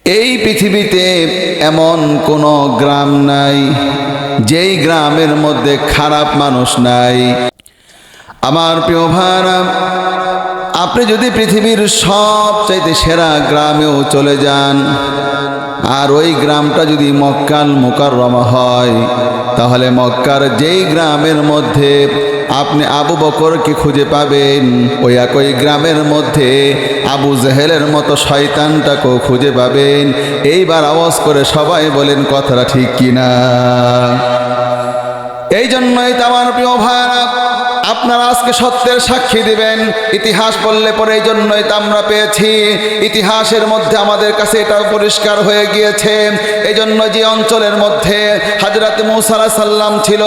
এই পৃথিবীতে এমন কোনো গ্রাম নাই যেই গ্রামের মধ্যে খারাপ মানুষ নাই। আমার প্রিয় ভাইরা, আপনি যদি পৃথিবীর সবচাইতে সেরা গ্রামেও চলে যান, আর ওই গ্রামটা যদি মক্কাল মুকাররমা হয়, তাহলে মক্কার যেই গ্রামের মধ্যে আপনি আবু বকরকে খুঁজে পাবেন, ওই একই গ্রামের মধ্যে আবু জেহেলের মতো শয়তানটাকেও খুঁজে পাবেন। এইবার আওয়াজ করে সবাই বলেন কথাটা ঠিক কিনা? এই জন্যই তো আমার প্রিয় ভাইরা, আপনারা আজকে সত্যের সাক্ষী দিবেন। ইতিহাস বললে পরে এই জন্যই তো আমরা পেয়েছি। ইতিহাসের মধ্যে আমাদের কাছে এটাও পরিষ্কার হয়ে গিয়েছে। এই জন্য যে অঞ্চলের মধ্যে হযরত মূসা আলাইহিস সালাম ছিল,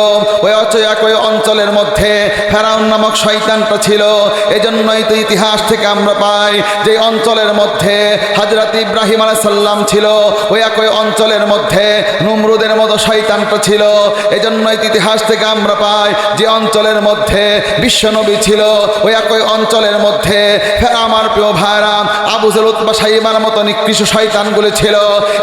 ওই একই অঞ্চলের মধ্যে ফেরাউন নামক শয়তানটা ছিল। এই জন্যই তো ইতিহাস থেকে আমরা পাই যে অঞ্চলের মধ্যে হযরত ইব্রাহিম আলাইহিস সালাম ছিল, ওই একই অঞ্চলের মধ্যে নমরুদের মতো শয়তানটা ছিল। এই জন্যই ইতিহাস থেকে আমরা পাই যে অঞ্চলের মধ্যে বিশ্বনবী ছিল, ওই একই অঞ্চলের মধ্যে আমার প্রিয় ভাইরা আবু জেহেল উতবা সাইবার মতো নিকৃষ্ট শয়তানগুলো ছিল।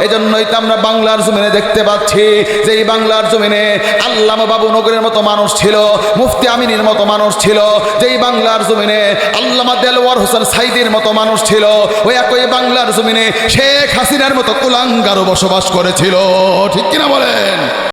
এজন্যই তো আমরা বাংলার জমিনে দেখতে পাচ্ছি যে এই বাংলার জমিনে আল্লামা বাবু নগরের মতো মানুষ ছিল, মুফতি আমিনের মতো মানুষ ছিল। যেই বাংলার জমিনে আল্লামা দেলওয়ার হোসেন সাইদির মতো মানুষ ছিল, ওই একই বাংলার জমিনে শেখ হাসিনার মতো কুলাঙ্গারও বসবাস করেছিল। ঠিক কিনা বলেন?